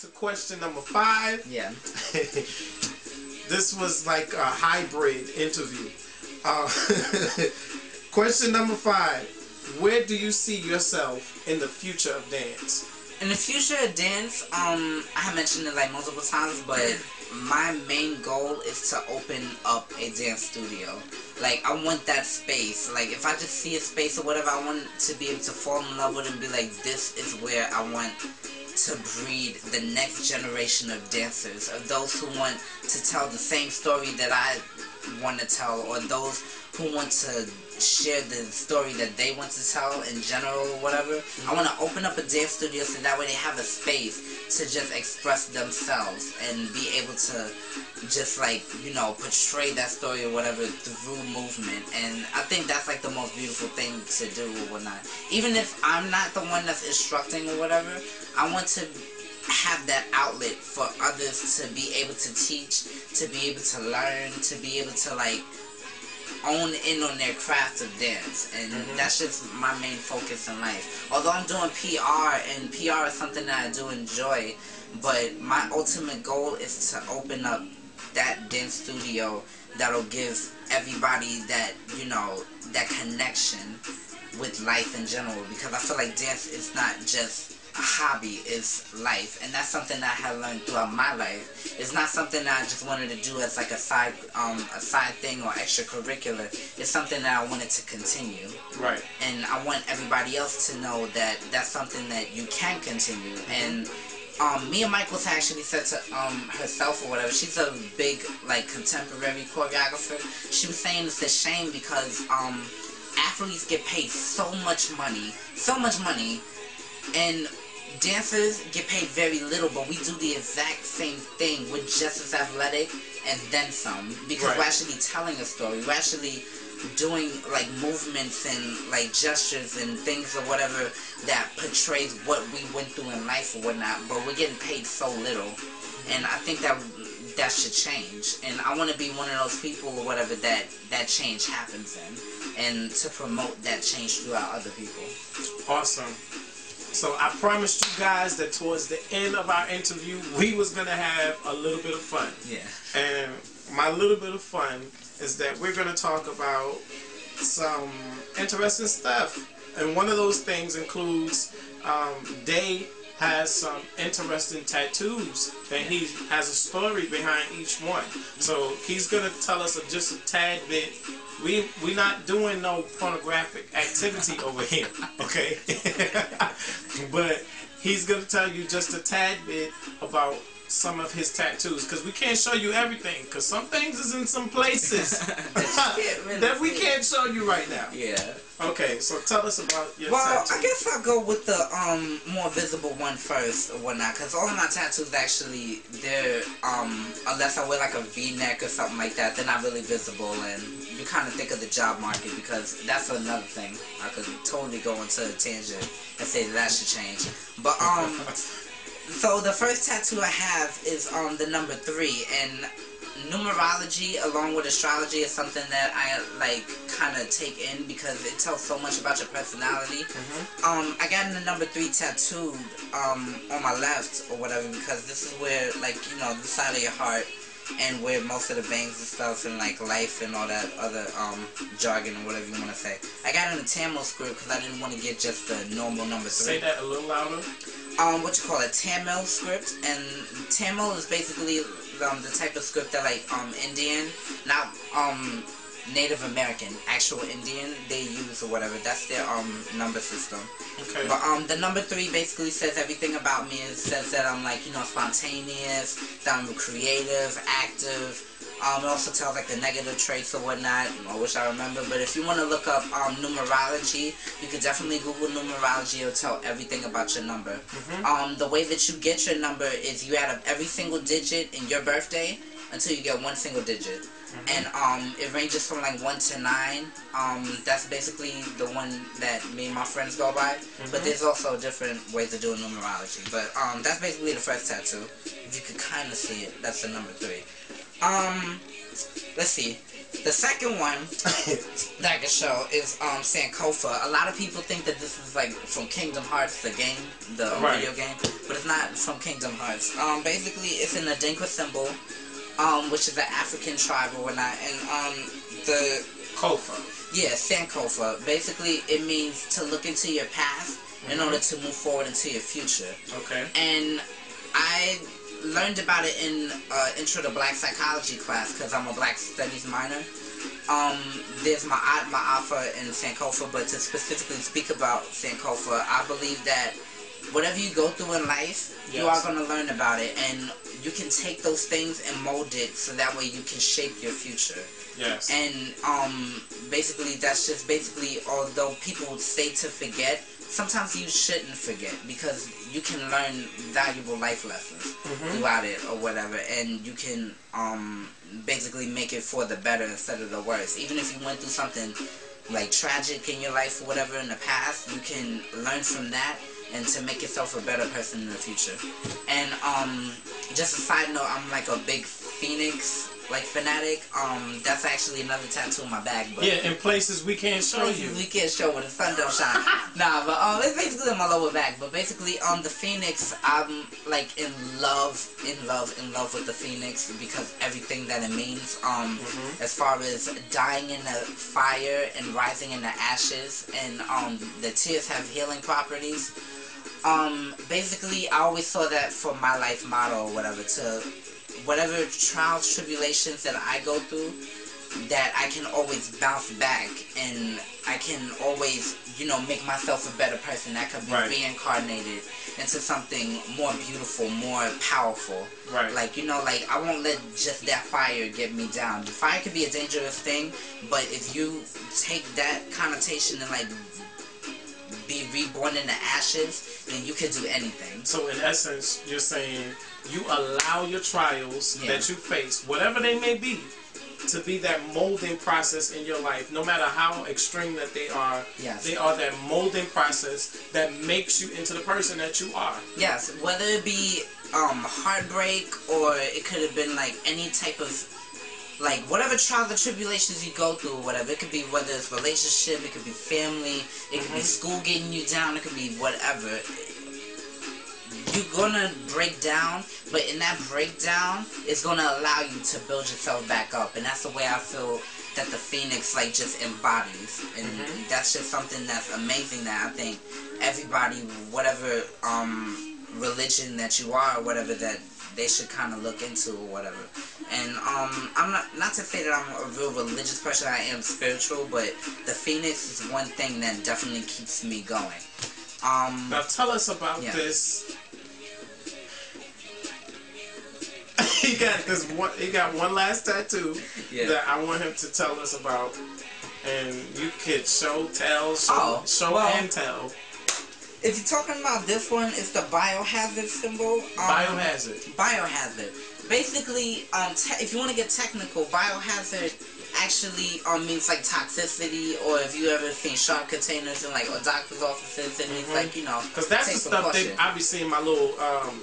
to question number 5. Yeah. This was like a hybrid interview. Question number 5. Where do you see yourself in the future of dance? In the future of dance, I have mentioned it like multiple times, but my main goal is to open up a dance studio. Like, I want that space. Like, if I just see a space or whatever, I want to be able to fall in love with it and be like, this is where I want to breed the next generation of dancers, of those who want to tell the same story that I want to tell, or those who want to share the story that they want to tell in general or whatever. I want to open up a dance studio so that way they have a space to just express themselves and be able to just like, you know, portray that story or whatever through movement. And I think that's like the most beautiful thing to do or whatnot. Even if I'm not the one that's instructing or whatever, I want to have that outlet for others to be able to teach, to be able to learn, to be able to like own in on their craft of dance. And that's just my main focus in life. Although I'm doing PR, and PR is something that I do enjoy, but my ultimate goal is to open up that dance studio that'll give everybody that, you know, that connection with life in general, because I feel like dance is not just a hobby, it's life, and that's something that I have learned throughout my life. It's not something that I just wanted to do as like a side thing or extracurricular. It's something that I wanted to continue. Right. And I want everybody else to know that that's something that you can continue. And Mia Michaels actually said to herself or whatever, she's a big like contemporary choreographer. She was saying it's a shame because athletes get paid so much money, and dancers get paid very little, but we do the exact same thing. We're just as athletic and then some, because we're actually telling a story. We're actually doing like movements and like gestures and things or whatever that portrays what we went through in life or whatnot, but we're getting paid so little. And I think that should change, and I want to be one of those people or whatever that change happens in, and to promote that change throughout other people. Awesome. So I promised you guys that towards the end of our interview, we was going to have a little bit of fun. Yeah. And my little bit of fun is that we're going to talk about some interesting stuff. And one of those things includes Dey has some interesting tattoos, and he has a story behind each one. So he's going to tell us just a tad bit. We not doing no pornographic activity over here, okay? But he's going to tell you just a tad bit about some of his tattoos, because we can't show you everything, because some things is in some places that we can't show you right now. Yeah. Okay, so tell us about your tattoos. I guess I'll go with the more visible one first or whatnot, because all of my tattoos actually, they're, unless I wear like a V-neck or something like that, they're not really visible, and you kind of think of the job market, because that's another thing. I could totally go into a tangent and say that should change. But, so the first tattoo I have is the number 3, and numerology along with astrology is something that I like kind of take in because it tells so much about your personality. I got the number 3 tattooed on my left or whatever, because this is where, like, you know, the side of your heart and where most of the veins and stuff and like life and all that other jargon or whatever you want to say. I got it in a Tamil script because I didn't want to get just the normal number 3. Say that a little louder. What you call a Tamil script, and Tamil is basically the type of script that like Indian, not Native American, actual Indian they use or whatever. That's their number system. Okay. But the number 3 basically says everything about me. It says that I'm like, you know, spontaneous, that I'm creative, active. It also tells like the negative traits or whatnot. I wish I remember. But if you want to look up numerology, you could definitely Google numerology. It'll tell everything about your number. The way that you get your number is you add up every single digit in your birthday until you get one single digit. And it ranges from like 1 to 9. That's basically the one that me and my friends go by. But there's also different ways of doing numerology. But that's basically the first tattoo. If you could kind of see it, that's the number 3. Let's see. The second one that I can show is Sankofa. A lot of people think that this is like from Kingdom Hearts, the game, the video game, but it's not from Kingdom Hearts. Basically, it's an Adinkra symbol, which is an African tribe or whatnot, and the Kofa. Yeah, Sankofa. Basically, it means to look into your past in order to move forward into your future. Okay. And I learned about it in Intro to Black Psychology class because I'm a Black Studies minor. There's my alpha in Sankofa, but to specifically speak about Sankofa, I believe that whatever you go through in life, you are going to learn about it, and you can take those things and mold it so that way you can shape your future. Yes. And basically, that's just basically, although people would say to forget, sometimes you shouldn't forget because you can learn valuable life lessons throughout it or whatever, and you can basically make it for the better instead of the worse. Even if you went through something like tragic in your life or whatever in the past, you can learn from that and to make yourself a better person in the future. And just a side note, I'm like a big Phoenix fanatic. That's actually another tattoo in my bag. But yeah, in places we can't show you. We can't show when the sun don't shine. Nah, but it's basically in my lower back. But basically, the Phoenix, I'm like in love with the Phoenix because everything that it means. As far as dying in the fire and rising in the ashes, and the tears have healing properties. Basically, I always saw that for my life motto or whatever, to whatever trials, tribulations that I go through, that I can always bounce back, and I can always, make myself a better person that could be reincarnated into something more beautiful, more powerful. Right. I won't let just that fire get me down. The fire could be a dangerous thing, but if you take that connotation and be reborn in the ashes, then you could do anything. So in essence, you're saying you allow your trials that you face, whatever they may be, to be that molding process in your life. No matter how extreme that they are, they are that molding process that makes you into the person that you are. Yes, whether it be heartbreak, or it could have been any type of whatever trials or tribulations you go through or whatever. It could be whether it's relationship, it could be family, it could be school getting you down, it could be whatever. You're gonna break down, but in that breakdown, it's gonna allow you to build yourself back up. And that's the way I feel that the Phoenix just embodies. And that's just something that's amazing that I think everybody, whatever religion that you are or whatever, that they should kind of look into or whatever. And I'm not to say that I'm a real religious person, I am spiritual, but the Phoenix is one thing that definitely keeps me going. Now tell us about this. He got one last tattoo that I want him to tell us about, and you could show and tell. If you're talking about this one, it's the biohazard symbol. Biohazard. Basically, if you want to get technical, biohazard actually means toxicity, or if you ever seen sharp containers in or doctor's offices, it means because that's the stuff I be seeing my little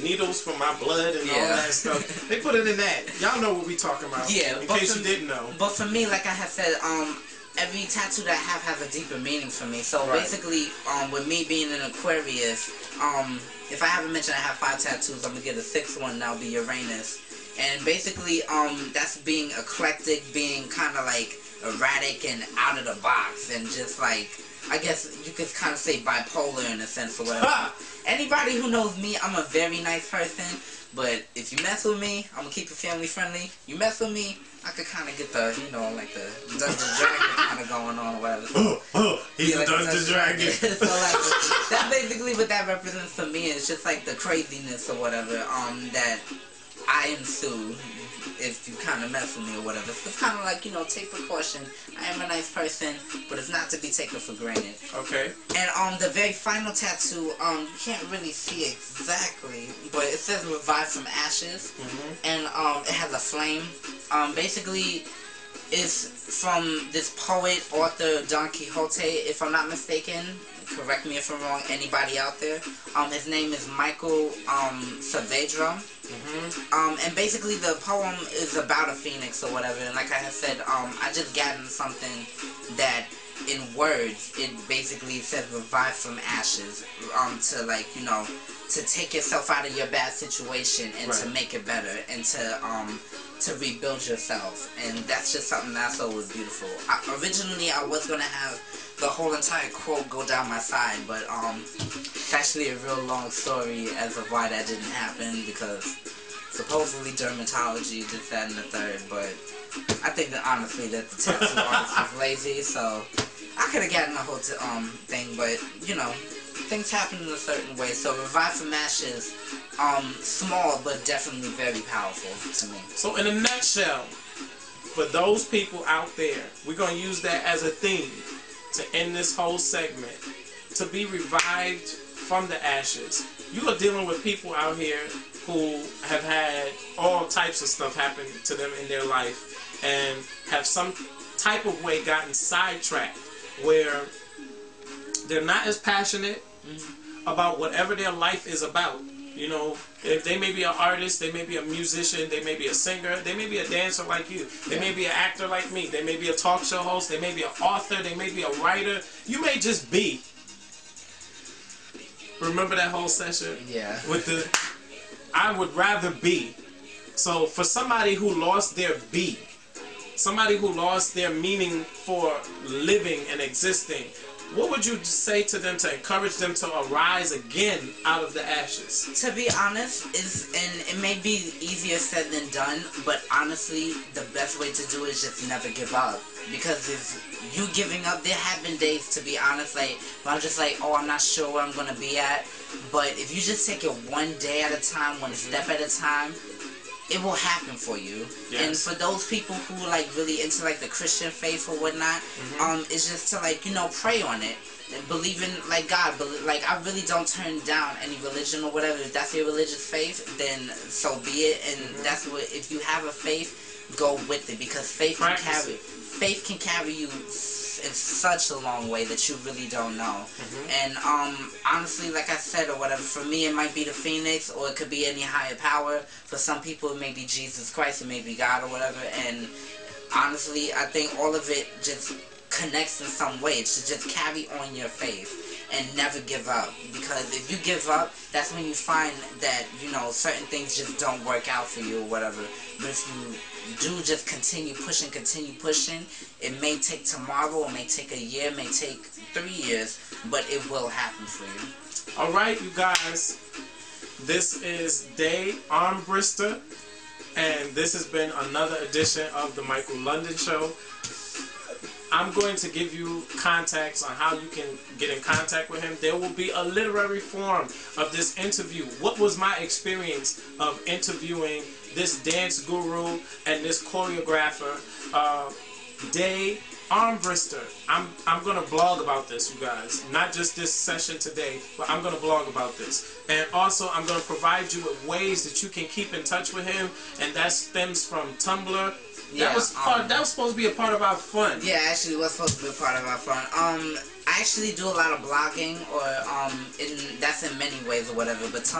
needles for my blood and all that stuff. They put it in that. Y'all know what we talking about. Yeah. In case you didn't know. But for me, like I had said, every tattoo that I have has a deeper meaning for me. So basically, with me being an Aquarius, if I haven't mentioned I have 5 tattoos, I'm gonna get a 6th one. That'll be Uranus. And basically, that's being eclectic, being kind of erratic and out of the box, and just I guess you could kind of say bipolar in a sense or whatever. Anybody who knows me, I'm a very nice person, but if you mess with me, I'm gonna keep it family friendly. You mess with me, I could kind of get the, the Dungeons & Dragons kind of going on or whatever. He's a Dungeons & Dragon. So that's basically what that represents for me. It's just the craziness or whatever that I ensue if you kind of mess with me or whatever. So it's kind of take precaution. I am a nice person, but it's not to be taken for granted. Okay. And the very final tattoo, you can't really see exactly, but it says revive from ashes, and it has a flame. Basically, it's from this poet, author Don Quixote, if I'm not mistaken. correct me if I'm wrong, anybody out there. His name is Michael Saavedra. And basically the poem is about a phoenix or whatever, and like I had said, I just gathered something that in words, it basically says revive from ashes, to like, you know, to take yourself out of your bad situation and to make it better, and to rebuild yourself. And that's just something that I thought was beautiful. Originally I was gonna have the whole entire quote go down my side, but it's actually a real long story as of why that didn't happen, because supposedly dermatology did that in the third, but I think that honestly that the tattoo artist was lazy, so I could have gotten the whole thing, but you know, things happen in a certain way. So revive from ashes, small but definitely very powerful to me. So in a nutshell, for those people out there, we're going to use that as a theme to end this whole segment. To be revived from the ashes. You are dealing with people out here who have had all types of stuff happen to them in their life and have some type of way gotten sidetracked where they're not as passionate about whatever their life is about. You know, if they may be an artist, they may be a musician, they may be a singer, they may be a dancer like you, they may be an actor like me, they may be a talk show host, they may be an author, they may be a writer, you may just be. Remember that whole session? Yeah. With the, I would rather be. So for somebody who lost their be, somebody who lost their meaning for living and existing, what would you say to them to encourage them to arise again out of the ashes? To be honest, and it may be easier said than done, but honestly, the best way to do it is just never give up. Because if you giving up, there have been days, to be honest, like, where I'm just like, oh, I'm not sure where I'm going to be at. But if you just take it one day at a time, one step at a time, it will happen for you. Yes. And for those people who like really into like the Christian faith or whatnot, it's just to like, you know, pray on it and believe in like God. Like I really don't turn down any religion or whatever. If that's your religious faith, then so be it. And that's what, if you have a faith, go with it, because faith can carry you in such a long way that you really don't know. And honestly, like I said or whatever, for me it might be the phoenix, or it could be any higher power. For some people it may be Jesus Christ, it may be God or whatever. And honestly, I think all of it just connects in some way. It's to just carry on your faith and never give up, because if you give up, that's when you find that, you know, certain things just don't work out for you or whatever. But if you do just continue pushing, it may take tomorrow, it may take a year, it may take 3 years, but it will happen for you. Alright, you guys, this is Dey Armbrister, and this has been another edition of the Michael London Show. I'm going to give you contacts on how you can get in contact with him. There will be a literary form of this interview. What was my experience of interviewing this dance guru and this choreographer, Dey Armbrister? I'm going to blog about this, you guys. Not just this session today, but I'm going to blog about this. And also, I'm going to provide you with ways that you can keep in touch with him, and that stems from Tumblr. Yeah, that was supposed to be a part of our fun. Yeah, actually, it was supposed to be a part of our fun. I actually do a lot of blogging, or that's in many ways or whatever. But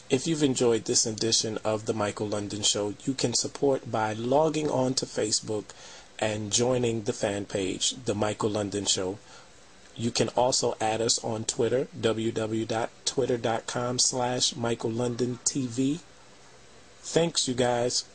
if you've enjoyed this edition of the Michael London Show, you can support by logging on to Facebook and joining the fan page, The Michael London Show. You can also add us on Twitter, www.twitter.com/MichaelLondonTV. Thanks, you guys.